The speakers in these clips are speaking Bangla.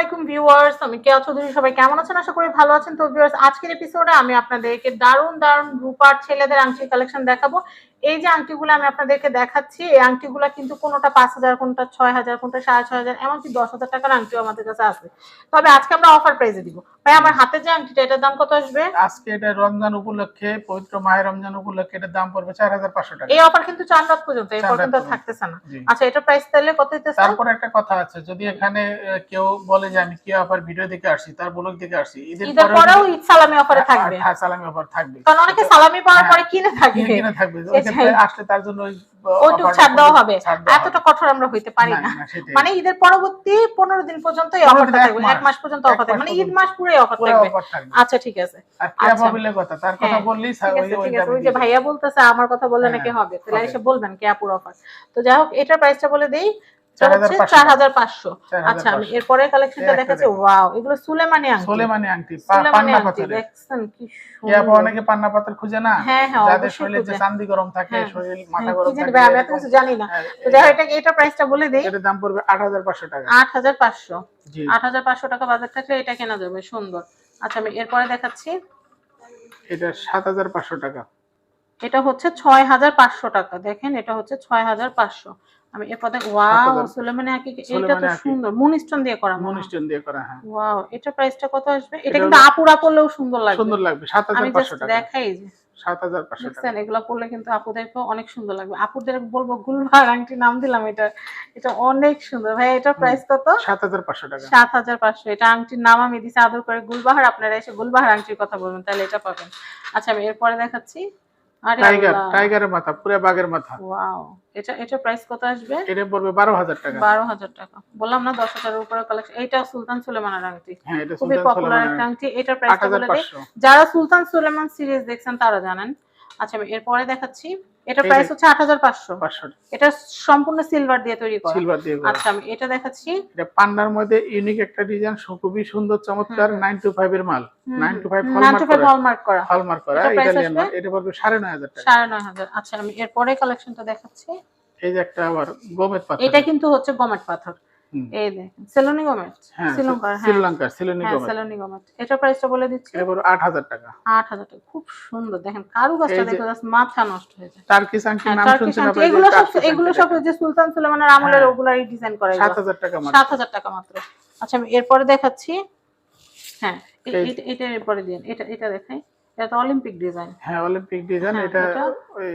আলাইকুম ভিউয়ার্স, আমি কেয়া চৌধুরী। সবাই কেমন আছেন? আশা করি ভালো আছেন। তো ভিউয়ার্স, আজকের এপিসোডে আমি আপনাদেরকে দারুণ দারুণ রূপার ছেলেদের আংটি কালেকশন দেখাবো। এই যে আংটিগুলো আমি আপনাদেরকে দেখাচ্ছি, এই আংটিগুলো কিন্তু কোনোটা 5,000, কোনোটা 6,000, কোনোটা 6,500, এমনকি 10,000 টাকার আংটিও আমাদের কাছে আছে। তবে আজকে আমরা অফার প্রাইসে দিব। ভাই, আমার হাতে যে আংটিটা, এটার দাম কত আসবে? আজকে এটা রমজান উপলক্ষে, পবিত্র মাহে রমজান উপলক্ষে এটার দাম পড়বে 4,500 টাকা। এই অফার কিন্তু 4 রাত পর্যন্ত, এরপর কিন্তু থাকতেছে না। আচ্ছা, এটা প্রাইস তাহলে কত দিতেছে? তারপর একটা কথা আছে, যদি এখানে কেউ বলে যে আমি কি অফার ভিডিও দেখে আসছি, তার ব্লগ দেখে আসছি, ঈদের পরেও ঈদ সালামি অফারে থাকবে। হ্যাঁ, সালামি অফার থাকবে, কারণ অনেকে সালামি পাওয়ার পরে কিনে থাকবে। ওই ক্ষেত্রে আসলে তার জন্য ওইটুক ছাড় দেওয়া হবে। এতটা কঠোর আমরা হইতে পারি না। মানে ঈদের পরবর্তী 15 দিন পর্যন্ত এই অফারটা থাকবে, 1 মাস পর্যন্ত অফার থাকবে, মানে ঈদ মাস পুরোই অফার থাকবে। আচ্ছা, ঠিক আছে। আচ্ছা, বললে কথা, তার কথা বললেই ওই যে ভাইয়া বলতেছে আমার কথা বললে নাকি হবে, তাহলে এসে বলবেন কি আপুর অফার। তো যাই হোক, এটার প্রাইসটা বলে দেই, 4,500। আচ্ছা, আমি এরপরে কালেকশনটা দেখাচ্ছি। ওয়াও, এগুলো সুলেমানি আংটি। সুলেমানি আংটি, পান্না পাথর। দেখছেন কি সুন্দর। অনেকে পান্না পাথর খুঁজে না, যাদের শরীরে যে চান্দি গরম থাকে, শরীর মাথা গরম থাকে, আমি এত কিছু জানি না। তো যাই হোক, এটা প্রাইসটা বলে দেই। এটার দাম পড়বে 8,500 টাকা। 8,500। জি, 8,500 টাকা বাজার থাকলে এটা কেনা যাবে। সুন্দর। আচ্ছা, আমি এরপরে দেখাচ্ছি। এটা 7,500 টাকা। এটা হচ্ছে 6,500 টাকা। দেখেন, এটা হচ্ছে 6,500। আমি এরপর ওয়াও, সুলেমানি আঁকি। এটা তো সুন্দর, মুনিস্টোন দিয়ে করা। মুনিস্টোন দিয়ে করা, হ্যাঁ। ওয়াও, এটা প্রাইসটা কত আসবে? এটা কিন্তু আপুরা পরলেও সুন্দর লাগবে। সুন্দর লাগবে। 7,500 টাকা। দেখাই যে 7,500 টাকা। দেখেন, এগুলা পরলে কিন্তু আপুদেরকেও অনেক সুন্দর লাগবে। আপুদের বলবো গুলবাহার আংটি নাম দিলাম, এটা অনেক সুন্দর। ভাই, এটা প্রাইস কত? 7,500 টাকা। 7,500। এটা আংটির নাম আমি দিছি আদর করে গুলবাহার। আপনারা এসে গুলবাহার আংটির কথা বলবেন, তাহলে এটা পাবেন। আচ্ছা, আমি এরপরে দেখাচ্ছি। টাইগারের মাথা, পুরো বাঘের মাথা। ওয়াও, এটা প্রাইস কত আসবে? এটা পড়বে 12,000 টাকা। 12,000 টাকা। বললাম না 10,000 এর উপরে কালেকশন। এটা সুলতান সুলেমানের আংটি। হ্যাঁ, এটা খুবই সুলতান পপুলার সুলেমানের একটা আংটি। এটার প্রাইসটা বলে দেই, 8,500। যারা সুলতান সুলেমান সিরিজ দেখছেন তারা জানেন। আচ্ছা, আমি এরপরে দেখাচ্ছি। এটা প্রাইস হচ্ছে 8,500। এটা সম্পূর্ণ সিলভার দিয়ে তৈরি করা। আচ্ছা, আমি এটা দেখাচ্ছি। এটা পান্নার মধ্যে ইউনিক একটা ডিজাইন, খুবই সুন্দর, চমৎকার। 925 এর মাল। 925 হলমার্ক করা। ইতালিয়ান মাল। এটা পড়বে 9,500 টাকা। 9,500। আচ্ছা, আমি এরপরে কালেকশনটা দেখাচ্ছি। এই যে একটা আবার গমেট পাথর। এটা কিন্তু হচ্ছে গমেট পাথর। এই দেখেন, সেলোনি গমেট। সেলোনি গমেট। এটা প্রাইসটা বলে দিচ্ছি। এটা পুরো 8,000 টাকা। 8,000 টাকা। খুব সুন্দর। দেখেন কারুকাজটা দেখো, জাস্ট মাথা নষ্ট হয়ে যায়। টার্কিশ আংটি নাম শুনছেন না? এগুলো সব যে সুলতান সুলেমানের আমলের ওগুলাই ডিজাইন করা। 7,000 টাকা মাত্র। 7,000 টাকা মাত্র। আচ্ছা, আমি এরপরে দেখাচ্ছি। হ্যাঁ, এটা এরপরে দিন। এটা দেখাই। এটা তো অলিম্পিক ডিজাইন। হ্যাঁ, অলিম্পিক ডিজাইন। এটা ওই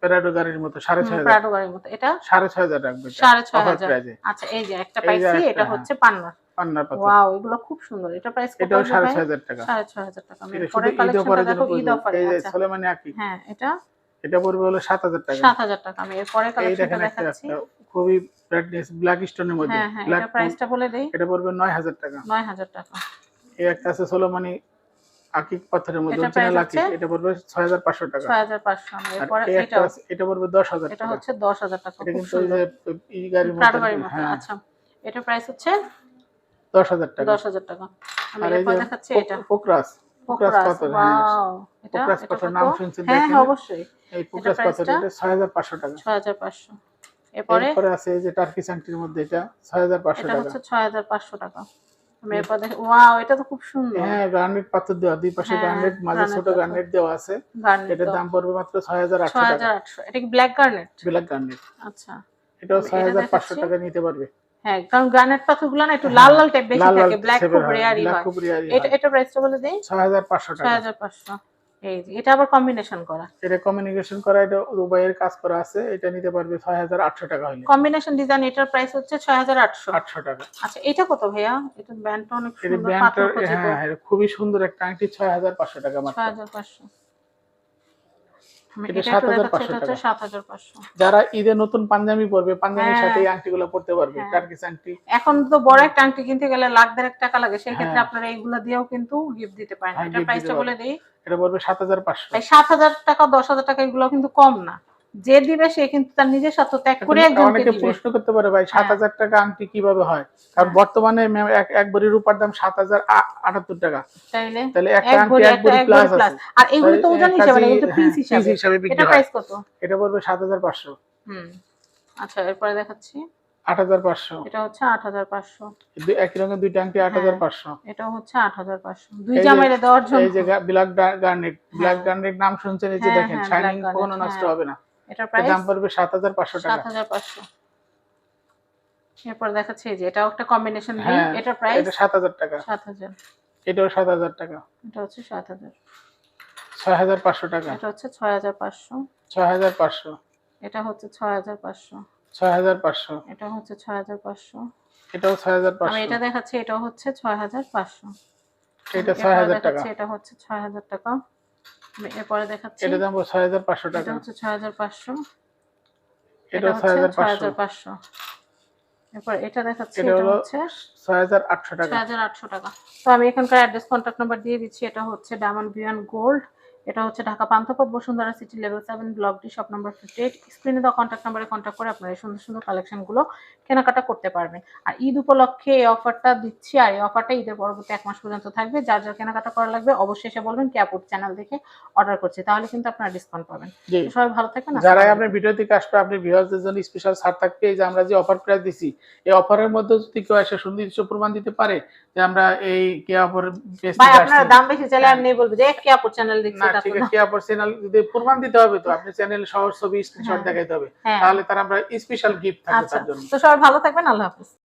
প্যারাডো গাড়ির মতো 6,500। প্যারাডো গাড়ির মতো। এটা 6,500 রাখবে। 6,500। আচ্ছা, এই যে একটা পাইছি, এটা হচ্ছে পান্না পাথর। ওয়াও, এগুলো খুব সুন্দর। এটা প্রাইস কত? এটাও 6,500 টাকা। 6,500 টাকা। পরে কালেকশনটা দেখো, ঈদ অফারে। আচ্ছা, সুলেমানি আঁকি। হ্যাঁ, এটা পড়বে হলো 7,000 টাকা। 7,000 টাকা। আমি এরপরে কালেকশনটা দেখাচ্ছি। খুবই ব্রাইটনেস ব্ল্যাক স্টোনের মধ্যে। হ্যাঁ, এটা প্রাইসটা বলে দেই। এটা পড়বে 9,000 টাকা। 9,000 টাকা। এই একটা আছে সুলেমানি আঁকি পাথরের মধ্যে, অরিজিনাল আঁকি। এটা পড়বে 6,500 টাকা। 6,500। আমি এরপরে এটা পড়বে 10,000 টাকা। এটা হচ্ছে 10,000 টাকা। এটা কিন্তু এই গাড়ির মধ্যে। হ্যাঁ, আচ্ছা, এটা প্রাইস হচ্ছে 10,000 টাকা। 10,000 টাকা। আমি এরপর দেখাচ্ছি এটা পোকরাস পাথর। ওয়াও, পোকরাস পাথর নাম শুনছেন? হ্যাঁ, অবশ্যই। এই পোকরাস পাথর, এটা 6,500 টাকা। 6,500। এরপরে আছে এই যে টার্কিশ আংটির মধ্যে, এটা 6,500 টাকা। এটা হচ্ছে 6,500 টাকা। আমি এরপর দেখি। ওয়াও, এটা তো খুব সুন্দর। হ্যাঁ, গার্নেট পাথর দেওয়া, দুই পাশে গার্নেট, মাঝে ছোট গার্নেট দেওয়া আছে। এটার দাম পড়বে মাত্র 6,800 টাকা। 6,800। এটা কি ব্ল্যাক গার্নেট? Black garnet. আচ্ছা, এটাও 6,500 টাকা নিতে পারবে। হ্যাঁ, কারণ গ্রানাইট পাথরগুলো না একটু লাল লাল টাইপ বেশি থাকে, ব্ল্যাক খুব রেয়ারই হয়। এটা প্রাইসটা বলে দেই। 6,500 টাকা। 6,500। এই যে এটা আবার কম্বিনেশন করা। এটা কমিউনিকেশন করা, এটা দুবাইয়ের কাজ করা আছে। এটা নিতে পারবে 6,800 টাকা হলে। Combination design. এটার প্রাইস হচ্ছে 6,800 টাকা। আচ্ছা, এটা কত ভাইয়া? এটা ব্যান্ডটা অনেক সুন্দর, পাথর খচিত। হ্যাঁ, এটা খুবই সুন্দর একটা আংটি। 6,500 টাকা মাত্র। 6,500। এটা 7,500 টাকা। 7,500। যারা ঈদে নতুন পাঞ্জাবি পরবে, পাঞ্জাবির সাথে এই আংটিগুলো পরতে পারবে। টার্কিশ আংটি। এখন তো বড় একটা আংটি কিনতে গেলে লাখ দেড়েক টাকা লাগে, সেই ক্ষেত্রে আপনারা এইগুলা দিয়েও কিন্তু গিফট দিতে পারেন। এটা প্রাইসটা বলে দেই। এটা পড়বে 7,500। ভাই, 7,000 টাকা 10,000 টাকা এগুলো কিন্তু কম না। যে দিবে সে কিন্তু তার নিজের স্বার্থ ত্যাগ করে একজনকে দিবে। অনেকে প্রশ্ন করতে পারে, ভাই 7,000 টাকা আংটি কিভাবে হয়? কারণ বর্তমানে এক ভরি রূপার দাম 7,078 টাকা। তাহলে একটা আংটি এক ভরি প্লাস আছে। আর এগুলো তো ওজন হিসাবে না, এগুলো পিস হিসাবে। এটা প্রাইস কত? এটা পড়বে 7,500। আচ্ছা, এরপরে দেখাচ্ছি। 8500। এটা হচ্ছে 8500। একই রঙের দুইটা আংটি 8500। এটা হচ্ছে 8500 দুই জামাইরে দেওয়ার জন্য। এই যে ব্ল্যাক গার্নেট নাম শুনছেন, এই যে দেখেন শাইনিং কখনো নষ্ট হবে না। এটার প্রাইস দাম পড়বে 7500 টাকা। 7500। এরপর দেখাচ্ছি এই যে এটাও একটা কম্বিনেশন রিং, এটার প্রাইস এটা 7000 টাকা। 7000। এটাও 7000 টাকা। এটা হচ্ছে 7000। 6500 টাকা। এটা হচ্ছে 6500। 6500। এটা হচ্ছে 6500। 6500। এটা হচ্ছে 6500। এটাও 6500। আমি এটা দেখাচ্ছি, এটাও হচ্ছে 6500। এটা 6000 টাকা। এটা হচ্ছে 6000 টাকা। আমি এরপরে দেখাচ্ছি, এটা দাম 6500 টাকা। এটা হচ্ছে 6500। এটাও 6500। এরপর এটা দেখাচ্ছি, এটা হচ্ছে 6800 টাকা। 6800 টাকা। তো আমি এখানকার অ্যাড্রেস কন্টাক্ট নাম্বার দিয়ে দিচ্ছি। এটা হচ্ছে ডায়মন্ড বিয়ন্ড গোল্ড, এটা হচ্ছে Dhaka Panthapath Bashundhara city level 7 block D shop number 58। স্ক্রিনে দেওয়া কন্টাক্ট নাম্বারে কন্টাক্ট করে আপনারা এই সুন্দর সুন্দর কালেকশনগুলো কেনাকাটা করতে পারবেন। আর ঈদ উপলক্ষে এই অফারটা দিচ্ছি, আর এই অফারটা ঈদের পরবর্তী 1 মাস পর্যন্ত থাকবে। যার যার কেনাকাটা করা লাগবে অবশ্যই এসে বলবেন ক্যাপুট চ্যানেল দেখে অর্ডার করছি, তাহলে কিন্তু আপনারা ডিসকাউন্ট পাবেন। সবাই ভালো থাকবেন। যারা আপনার ভিডিও থেকে আসবে, আপনি ভিউয়ারদের জন্য স্পেশাল ছাড় থাকবে। এই যে আমরা যে অফার প্রাইস দিছি, এই অফারের মধ্যে যদি কেউ এসে সুনির্দিষ্ট প্রমাণ দিতে পারে যে আমরা এই কেয়াপুর পেজ ভাই থেকে আপনারা আসছি, দাম বেশি চাইলে এমনি বলবে যে কেয়াপুট চ্যানেল দেখছি। না ঠিক আছে, কেয়াপুর চ্যানেল যদি প্রমাণ দিতে হবে, তো আপনি চ্যানেল সহ ছবি স্ক্রিনশট দেখাইতে হবে, তাহলে তার আমরা স্পেশাল গিফট থাকবে তার জন্য। তো সবাই ভালো থাকবেন, আল্লাহ হাফেজ।